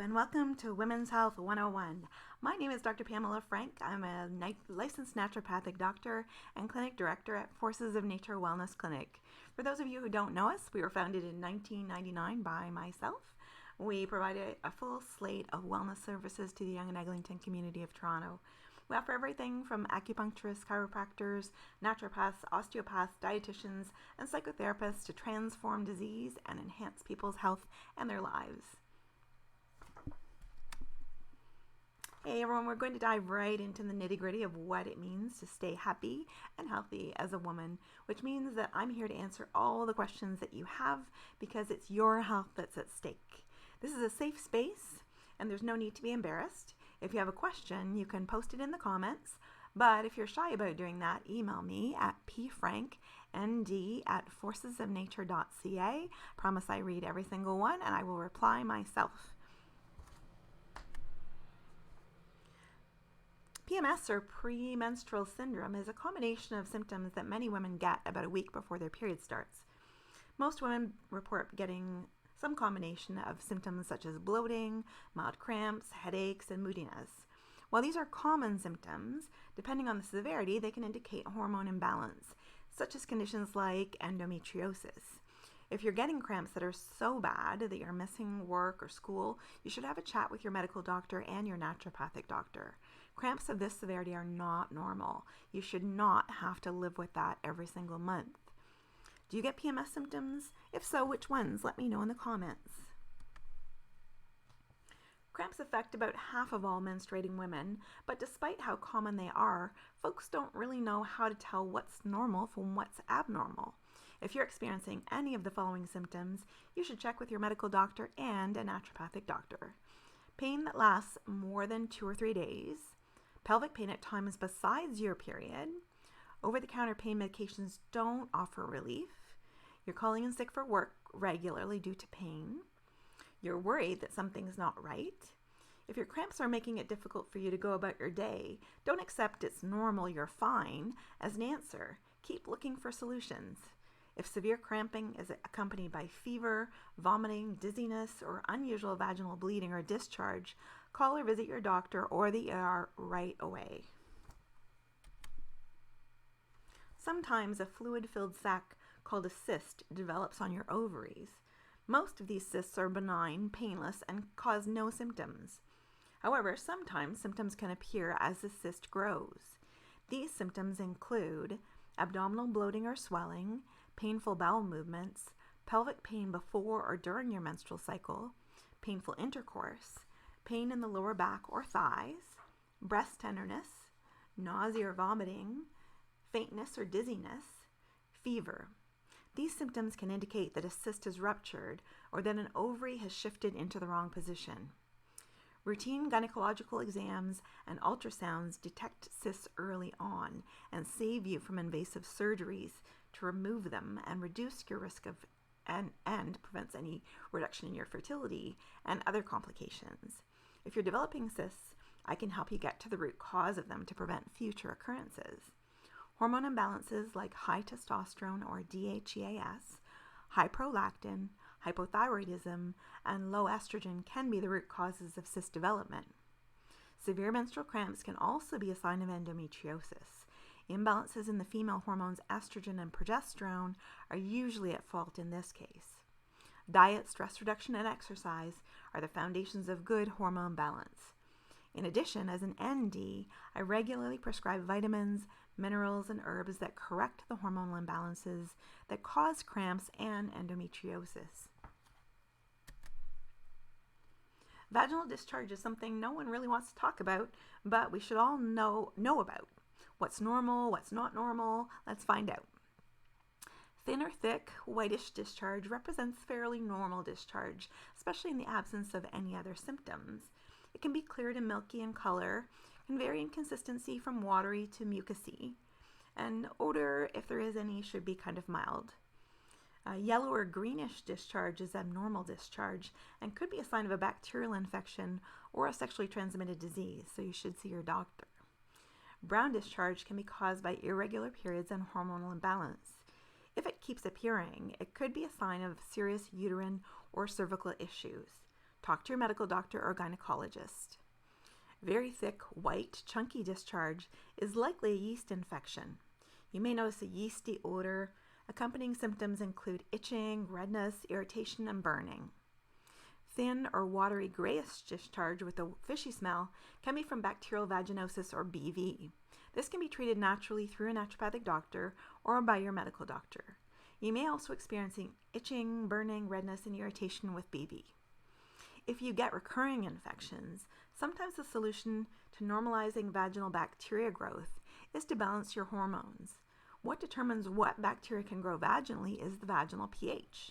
and welcome to Women's Health 101. My name is Dr. Pamela Frank. I'm a licensed naturopathic doctor and clinic director at Forces of Nature Wellness Clinic. For those of you who don't know us, we were founded in 1999 by myself. We provide a full slate of wellness services to the Yonge and Eglinton community of Toronto. We offer everything from acupuncturists, chiropractors, naturopaths, osteopaths, dietitians, and psychotherapists to transform disease and enhance people's health and their lives. Hey everyone, we're going to dive right into the nitty-gritty of what it means to stay happy and healthy as a woman, which means that I'm here to answer all the questions that you have because it's your health that's at stake. This is a safe space and there's no need to be embarrassed. If you have a question, you can post it in the comments, but if you're shy about doing that, email me at pfranknd@forcesofnature.ca. Promise I read every single one and I will reply myself. PMS, or premenstrual syndrome, is a combination of symptoms that many women get about a week before their period starts. Most women report getting some combination of symptoms such as bloating, mild cramps, headaches, and moodiness. While these are common symptoms, depending on the severity, they can indicate hormone imbalance, such as conditions like endometriosis. If you're getting cramps that are so bad that you're missing work or school, you should have a chat with your medical doctor and your naturopathic doctor. Cramps of this severity are not normal. You should not have to live with that every single month. Do you get PMS symptoms? If so, which ones? Let me know in the comments. Cramps affect about half of all menstruating women, but despite how common they are, folks don't really know how to tell what's normal from what's abnormal. If you're experiencing any of the following symptoms, you should check with your medical doctor and a naturopathic doctor. Pain that lasts more than 2 or 3 days, pelvic pain at times besides your period, over-the-counter pain medications don't offer relief, you're calling in sick for work regularly due to pain, you're worried that something's not right. If your cramps are making it difficult for you to go about your day, don't accept it's normal, you're fine as an answer. Keep looking for solutions. If severe cramping is accompanied by fever, vomiting, dizziness, or unusual vaginal bleeding or discharge, call or visit your doctor or the ER right away. Sometimes a fluid-filled sac called a cyst develops on your ovaries. Most of these cysts are benign, painless, and cause no symptoms. However, sometimes symptoms can appear as the cyst grows. These symptoms include abdominal bloating or swelling, painful bowel movements, pelvic pain before or during your menstrual cycle, painful intercourse, pain in the lower back or thighs, breast tenderness, nausea or vomiting, faintness or dizziness, fever. These symptoms can indicate that a cyst is ruptured or that an ovary has shifted into the wrong position. Routine gynecological exams and ultrasounds detect cysts early on and save you from invasive surgeries to remove them and reduce your risk of and prevents any reduction in your fertility and other complications. If you're developing cysts, I can help you get to the root cause of them to prevent future occurrences. Hormone imbalances like high testosterone or DHEAS, high prolactin, hypothyroidism, and low estrogen can be the root causes of cyst development. Severe menstrual cramps can also be a sign of endometriosis. Imbalances in the female hormones estrogen and progesterone are usually at fault in this case. Diet, stress reduction, and exercise are the foundations of good hormone balance. In addition, as an ND, I regularly prescribe vitamins, minerals, and herbs that correct the hormonal imbalances that cause cramps and endometriosis. Vaginal discharge is something no one really wants to talk about, but we should all know about. What's normal, what's not normal, let's find out. Thin or thick, whitish discharge represents fairly normal discharge, especially in the absence of any other symptoms. It can be clear to milky in color, can vary in consistency from watery to mucousy, and odor, if there is any, should be kind of mild. Yellow or greenish discharge is abnormal discharge and could be a sign of a bacterial infection or a sexually transmitted disease, so you should see your doctor. Brown discharge can be caused by irregular periods and hormonal imbalance. If it keeps appearing, it could be a sign of serious uterine or cervical issues. Talk to your medical doctor or gynecologist. Very thick, white, chunky discharge is likely a yeast infection. You may notice a yeasty odor. Accompanying symptoms include itching, redness, irritation, and burning. Thin or watery grayish discharge with a fishy smell can be from bacterial vaginosis or BV. This can be treated naturally through a naturopathic doctor or by your medical doctor. You may also experience itching, burning, redness, and irritation with BV. If you get recurring infections, sometimes the solution to normalizing vaginal bacteria growth is to balance your hormones. What determines what bacteria can grow vaginally is the vaginal pH.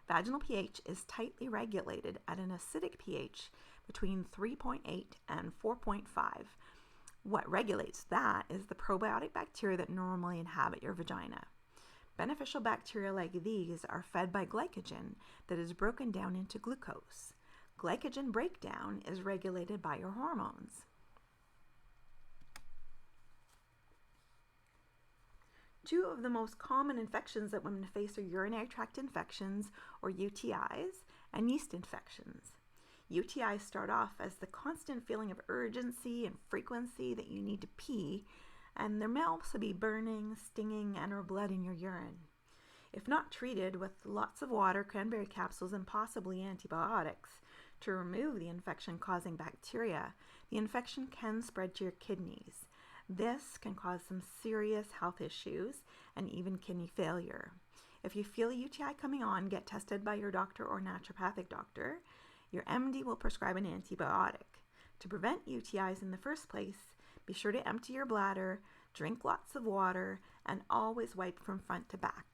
Vaginal pH is tightly regulated at an acidic pH between 3.8 and 4.5. What regulates that is the probiotic bacteria that normally inhabit your vagina. Beneficial bacteria like these are fed by glycogen that is broken down into glucose. Glycogen breakdown is regulated by your hormones. Two of the most common infections that women face are urinary tract infections, or UTIs, and yeast infections. UTIs start off as the constant feeling of urgency and frequency that you need to pee, and there may also be burning, stinging, and or blood in your urine. If not treated with lots of water, cranberry capsules, and possibly antibiotics to remove the infection-causing bacteria, the infection can spread to your kidneys. This can cause some serious health issues and even kidney failure. If you feel a UTI coming on, get tested by your doctor or naturopathic doctor. Your MD will prescribe an antibiotic. To prevent UTIs in the first place, be sure to empty your bladder, drink lots of water, and always wipe from front to back.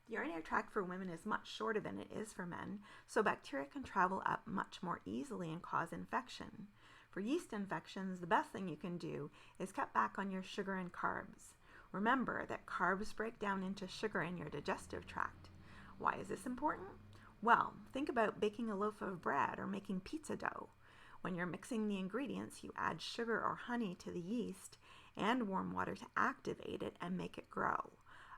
The urinary tract for women is much shorter than it is for men, so bacteria can travel up much more easily and cause infection. For yeast infections, the best thing you can do is cut back on your sugar and carbs. Remember that carbs break down into sugar in your digestive tract. Why is this important? Well, think about baking a loaf of bread or making pizza dough. When you're mixing the ingredients, you add sugar or honey to the yeast and warm water to activate it and make it grow.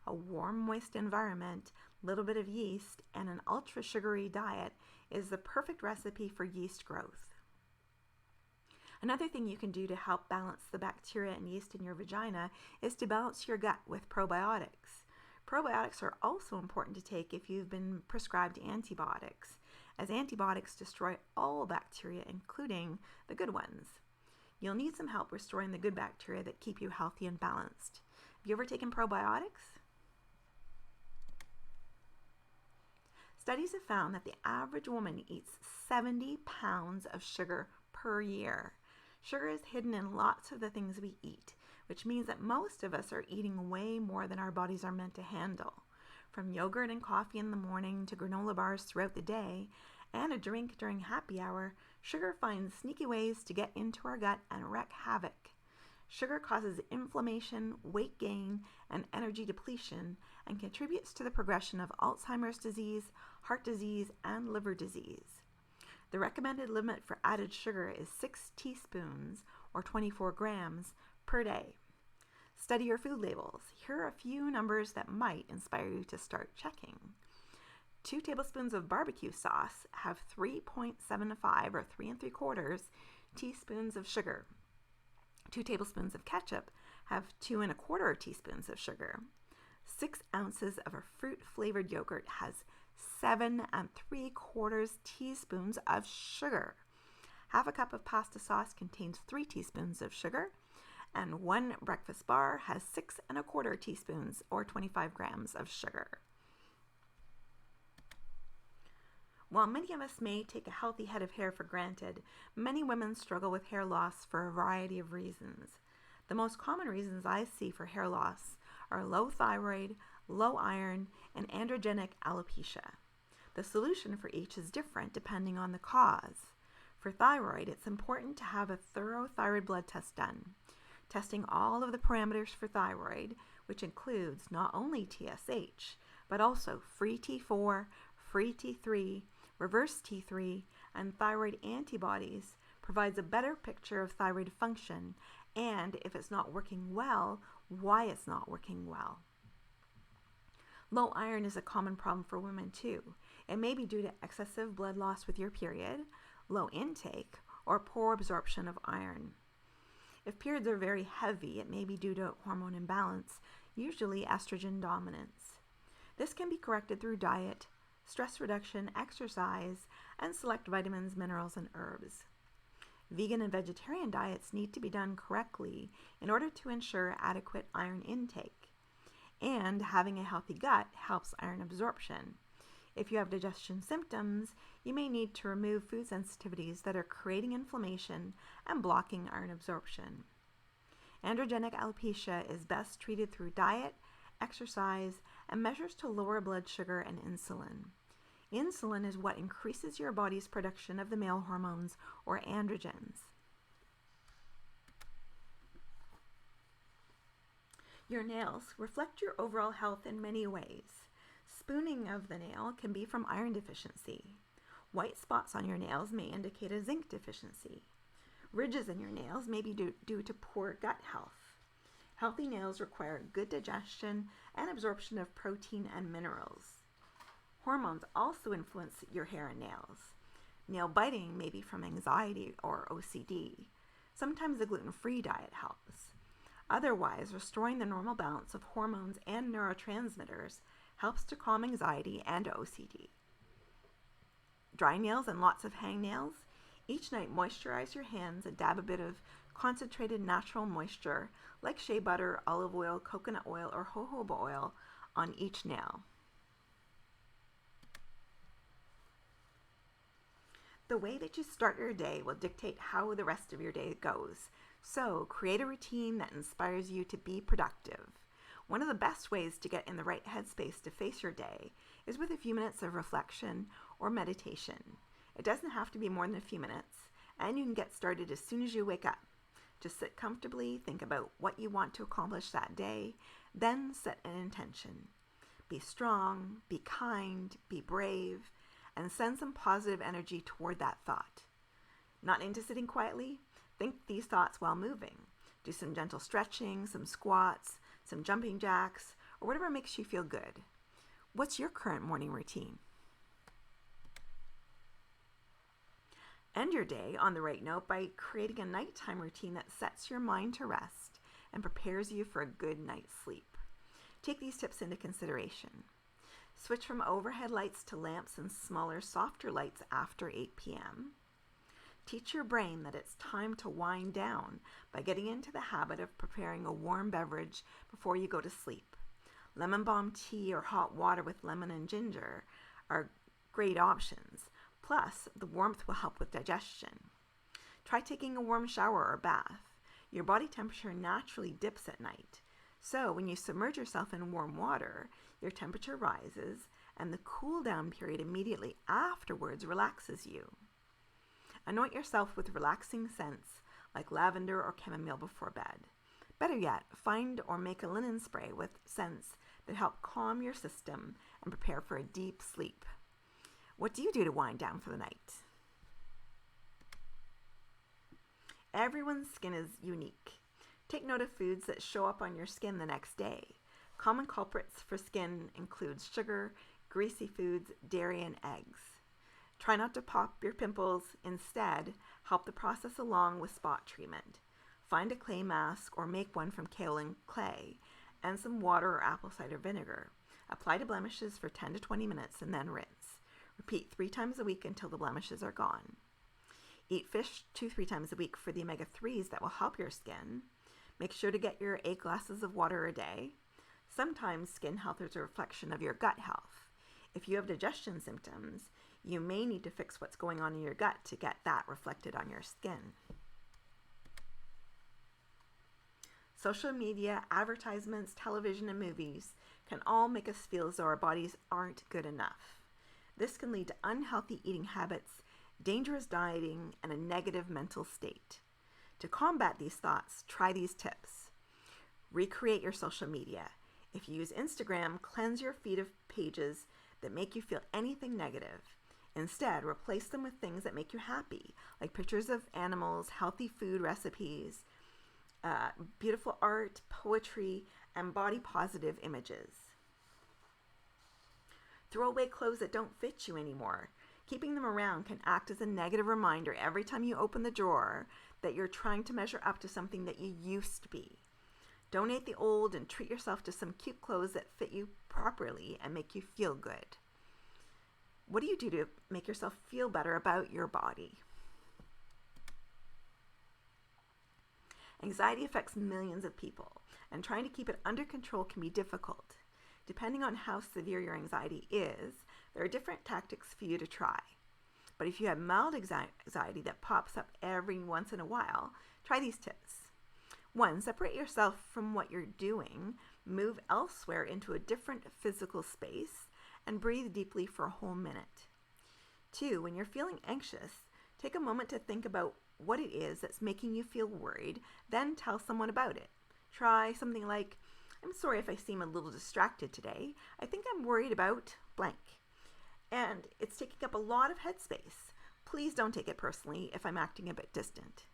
A warm, moist environment, little bit of yeast, and an ultra-sugary diet is the perfect recipe for yeast growth. Another thing you can do to help balance the bacteria and yeast in your vagina is to balance your gut with probiotics. Probiotics are also important to take if you've been prescribed antibiotics, as antibiotics destroy all bacteria, including the good ones. You'll need some help restoring the good bacteria that keep you healthy and balanced. Have you ever taken probiotics? Studies have found that the average woman eats 70 pounds of sugar per year. Sugar is hidden in lots of the things we eat, which means that most of us are eating way more than our bodies are meant to handle. From yogurt and coffee in the morning to granola bars throughout the day and a drink during happy hour, sugar finds sneaky ways to get into our gut and wreak havoc. Sugar causes inflammation, weight gain, and energy depletion, and contributes to the progression of Alzheimer's disease, heart disease, and liver disease. The recommended limit for added sugar is 6 teaspoons, or 24 grams, per day. Study your food labels. Here are a few numbers that might inspire you to start checking. 2 tablespoons of barbecue sauce have 3.75 or 3 3/4 teaspoons of sugar. 2 tablespoons of ketchup have 2 1/4 teaspoons of sugar. 6 ounces of a fruit-flavored yogurt has 7 3/4 teaspoons of sugar. Half a cup of pasta sauce contains 3 teaspoons of sugar, and 1 breakfast bar has 6 1/4 teaspoons or 25 grams of sugar. While many of us may take a healthy head of hair for granted, many women struggle with hair loss for a variety of reasons. The most common reasons I see for hair loss are low thyroid, low iron, and androgenic alopecia. The solution for each is different depending on the cause. For thyroid, it's important to have a thorough thyroid blood test done. Testing all of the parameters for thyroid, which includes not only TSH, but also free T4, free T3, reverse T3, and thyroid antibodies, provides a better picture of thyroid function and, if it's not working well, why it's not working well. Low iron is a common problem for women too. It may be due to excessive blood loss with your period, low intake, or poor absorption of iron. If periods are very heavy, it may be due to hormone imbalance, usually estrogen dominance. This can be corrected through diet, stress reduction, exercise, and select vitamins, minerals, and herbs. Vegan and vegetarian diets need to be done correctly in order to ensure adequate iron intake. And having a healthy gut helps iron absorption. If you have digestion symptoms, you may need to remove food sensitivities that are creating inflammation and blocking iron absorption. Androgenic alopecia is best treated through diet, exercise, and measures to lower blood sugar and insulin. Insulin is what increases your body's production of the male hormones or androgens. Your nails reflect your overall health in many ways. Spooning of the nail can be from iron deficiency. White spots on your nails may indicate a zinc deficiency. Ridges in your nails may be due to poor gut health. Healthy nails require good digestion and absorption of protein and minerals. Hormones also influence your hair and nails. Nail biting may be from anxiety or OCD. Sometimes a gluten-free diet helps. Otherwise, restoring the normal balance of hormones and neurotransmitters helps to calm anxiety and OCD. Dry nails and lots of hangnails. Each night, moisturize your hands and dab a bit of concentrated natural moisture like shea butter, olive oil, coconut oil, or jojoba oil on each nail. The way that you start your day will dictate how the rest of your day goes. So, create a routine that inspires you to be productive. One of the best ways to get in the right headspace to face your day is with a few minutes of reflection or meditation. It doesn't have to be more than a few minutes, and you can get started as soon as you wake up. Just sit comfortably, think about what you want to accomplish that day, then set an intention. Be strong, be kind, be brave, and send some positive energy toward that thought. Not into sitting quietly? Think these thoughts while moving. Do some gentle stretching, some squats, some jumping jacks, or whatever makes you feel good. What's your current morning routine? End your day on the right note by creating a nighttime routine that sets your mind to rest and prepares you for a good night's sleep. Take these tips into consideration. Switch from overhead lights to lamps and smaller, softer lights after 8 p.m. Teach your brain that it's time to wind down by getting into the habit of preparing a warm beverage before you go to sleep. Lemon balm tea or hot water with lemon and ginger are great options. Plus, the warmth will help with digestion. Try taking a warm shower or bath. Your body temperature naturally dips at night. So when you submerge yourself in warm water, your temperature rises and the cool down period immediately afterwards relaxes you. Anoint yourself with relaxing scents like lavender or chamomile before bed. Better yet, find or make a linen spray with scents that help calm your system and prepare for a deep sleep. What do you do to wind down for the night? Everyone's skin is unique. Take note of foods that show up on your skin the next day. Common culprits for skin include sugar, greasy foods, dairy, and eggs. Try not to pop your pimples. Instead, help the process along with spot treatment. Find a clay mask or make one from kaolin clay and some water or apple cider vinegar. Apply to blemishes for 10 to 20 minutes and then rinse. Repeat 3 times a week until the blemishes are gone. Eat fish 2-3 times a week for the omega-3s that will help your skin. Make sure to get your 8 glasses of water a day. Sometimes skin health is a reflection of your gut health. If you have digestion symptoms, you may need to fix what's going on in your gut to get that reflected on your skin. Social media, advertisements, television, and movies can all make us feel as though our bodies aren't good enough. This can lead to unhealthy eating habits, dangerous dieting, and a negative mental state. To combat these thoughts, try these tips. Recreate your social media. If you use Instagram, cleanse your feed of pages that make you feel anything negative. Instead, replace them with things that make you happy, like pictures of animals, healthy food recipes, beautiful art, poetry, and body positive images. Throw away clothes that don't fit you anymore. Keeping them around can act as a negative reminder every time you open the drawer that you're trying to measure up to something that you used to be. Donate the old and treat yourself to some cute clothes that fit you properly and make you feel good. What do you do to make yourself feel better about your body? Anxiety affects millions of people, and trying to keep it under control can be difficult. Depending on how severe your anxiety is, there are different tactics for you to try. But if you have mild anxiety that pops up every once in a while, try these tips. 1. Separate yourself from what you're doing, move elsewhere into a different physical space, and breathe deeply for a whole minute. 2. When you're feeling anxious, take a moment to think about what it is that's making you feel worried, then tell someone about it. Try something like, "I'm sorry if I seem a little distracted today. I think I'm worried about blank. And it's taking up a lot of headspace. Please don't take it personally if I'm acting a bit distant."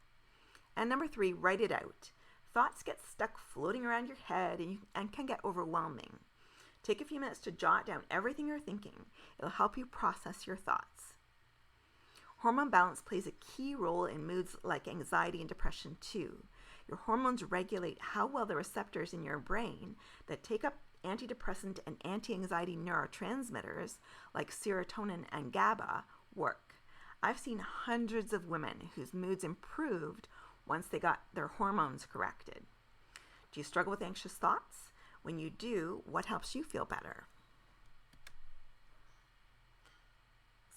And number 3, write it out. Thoughts get stuck floating around your head and can get overwhelming. Take a few minutes to jot down everything you're thinking. It'll help you process your thoughts. Hormone balance plays a key role in moods like anxiety and depression too. Your hormones regulate how well the receptors in your brain that take up antidepressant and anti-anxiety neurotransmitters like serotonin and GABA work. I've seen hundreds of women whose moods improved once they got their hormones corrected. Do you struggle with anxious thoughts? When you do, what helps you feel better?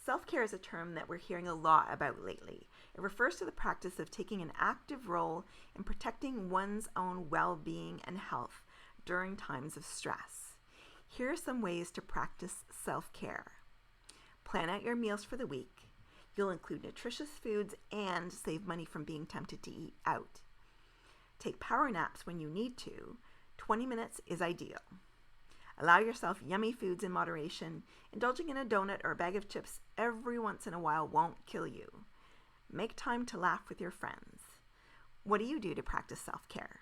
Self-care is a term that we're hearing a lot about lately. It refers to the practice of taking an active role in protecting one's own well-being and health during times of stress. Here are some ways to practice self-care. Plan out your meals for the week. You'll include nutritious foods and save money from being tempted to eat out. Take power naps when you need to. 20 minutes is ideal. Allow yourself yummy foods in moderation. Indulging in a donut or a bag of chips every once in a while won't kill you. Make time to laugh with your friends. What do you do to practice self-care?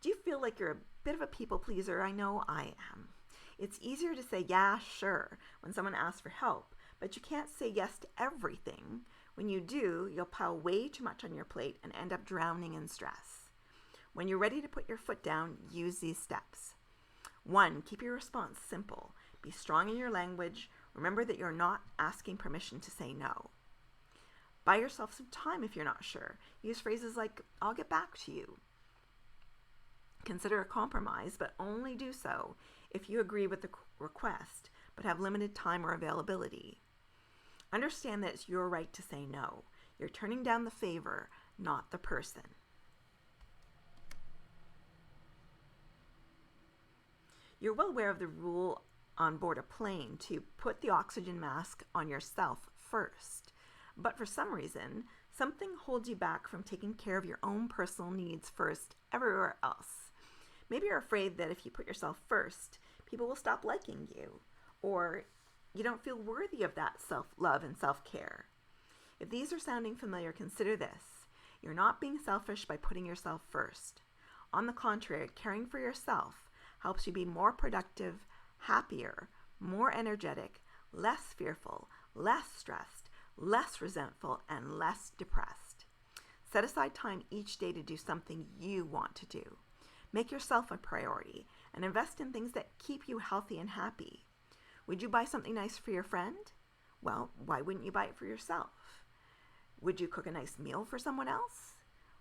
Do you feel like you're a bit of a people pleaser? I know I am. It's easier to say, "Yeah, sure," when someone asks for help, but you can't say yes to everything. When you do, you'll pile way too much on your plate and end up drowning in stress. When you're ready to put your foot down, use these steps. 1. Keep your response simple. Be strong in your language. Remember that you're not asking permission to say no. Buy yourself some time if you're not sure. Use phrases like, "I'll get back to you." Consider a compromise, but only do so if you agree with the request, but have limited time or availability. Understand that it's your right to say no. You're turning down the favor, not the person. You're well aware of the rule on board a plane to put the oxygen mask on yourself first. But for some reason, something holds you back from taking care of your own personal needs first everywhere else. Maybe you're afraid that if you put yourself first, people will stop liking you, or you don't feel worthy of that self-love and self-care. If these are sounding familiar, consider this. You're not being selfish by putting yourself first. On the contrary, caring for yourself helps you be more productive, happier, more energetic, less fearful, less stressed, less resentful, and less depressed. Set aside time each day to do something you want to do. Make yourself a priority and invest in things that keep you healthy and happy. Would you buy something nice for your friend? Well, why wouldn't you buy it for yourself? Would you cook a nice meal for someone else?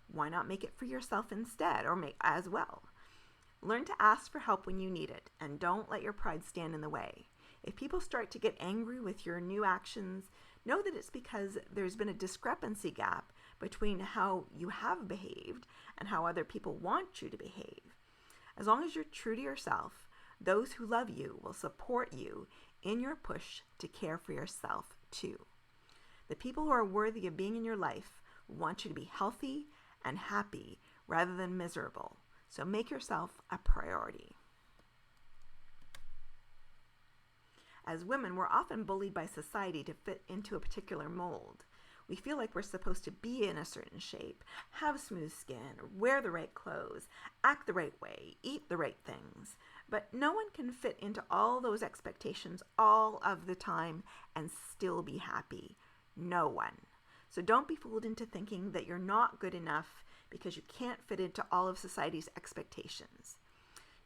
Why not make it for yourself instead, or make as well? Learn to ask for help when you need it, and don't let your pride stand in the way. If people start to get angry with your new actions, know that it's because there's been a discrepancy gap between how you have behaved and how other people want you to behave. As long as you're true to yourself, those who love you will support you in your push to care for yourself too. The people who are worthy of being in your life want you to be healthy and happy rather than miserable. So make yourself a priority. As women, we're often bullied by society to fit into a particular mold. We feel like we're supposed to be in a certain shape, have smooth skin, wear the right clothes, act the right way, eat the right things. But no one can fit into all those expectations all of the time and still be happy. No one. So don't be fooled into thinking that you're not good enough because you can't fit into all of society's expectations.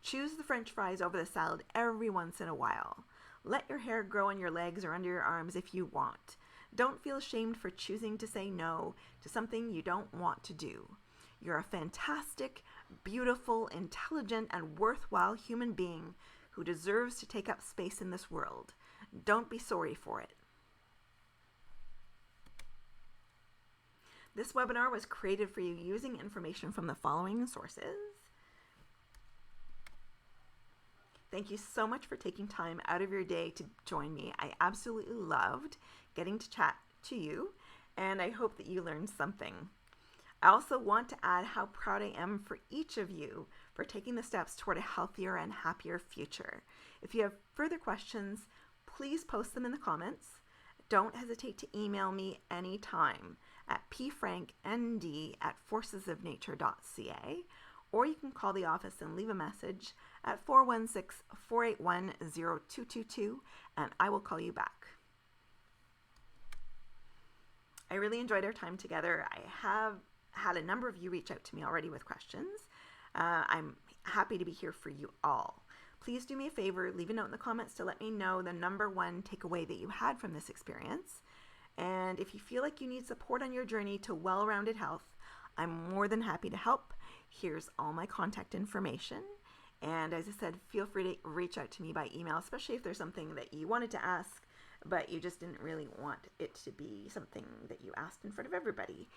Choose the French fries over the salad every once in a while. Let your hair grow on your legs or under your arms if you want. Don't feel ashamed for choosing to say no to something you don't want to do. You're a fantastic, beautiful, intelligent, and worthwhile human being who deserves to take up space in this world. Don't be sorry for it. This webinar was created for you using information from the following sources. Thank you so much for taking time out of your day to join me. I absolutely loved getting to chat to you, and I hope that you learned something. I also want to add how proud I am for each of you for taking the steps toward a healthier and happier future. If you have further questions, please post them in the comments. Don't hesitate to email me anytime at pfranknd@forcesofnature.ca, or you can call the office and leave a message at 416-481-0222, and I will call you back. I really enjoyed our time together. I have had a number of you reach out to me already with questions. I'm happy to be here for you all. Please do me a favor, leave a note in the comments to let me know the number one takeaway that you had from this experience. And if you feel like you need support on your journey to well-rounded health, I'm more than happy to help. Here's all my contact information. And as I said, feel free to reach out to me by email, especially if there's something that you wanted to ask, but you just didn't really want it to be something that you asked in front of everybody.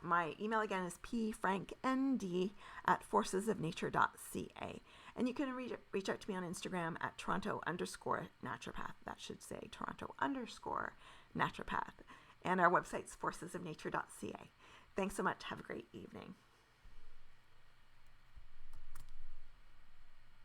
My email again is pfranknd@forcesofnature.ca. And you can reach out to me on Instagram at Toronto_naturopath. That should say Toronto_naturopath. And our website's forcesofnature.ca. Thanks so much. Have a great evening.